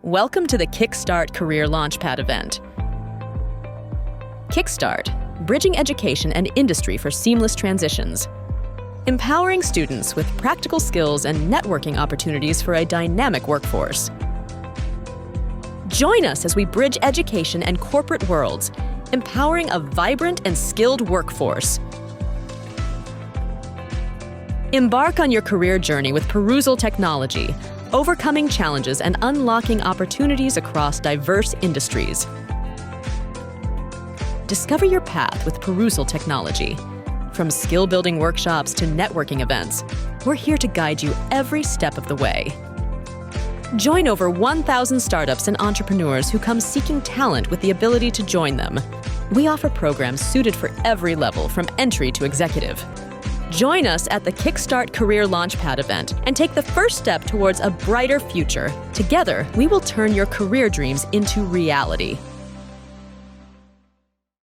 Welcome to the Kickstaart Career Launchpad event. Kickstaart, bridging education and industry for seamless transitions. Empowering students with practical skills and networking opportunities for a dynamic workforce. Join us as we bridge education and corporate worlds, empowering a vibrant and skilled workforce. Embark on your career journey with Perusal technology, overcoming challenges and unlocking opportunities across diverse industries. Discover your path with Perusal technology. From skill-building workshops to networking events, we're here to guide you every step of the way. Join over 1,000 startups and entrepreneurs who come seeking talent with the ability to join them. We offer programs suited for every level, from entry to executive. Join us at the Kickstart Career Launchpad event and take the first step towards a brighter future. Together, we will turn your career dreams into reality.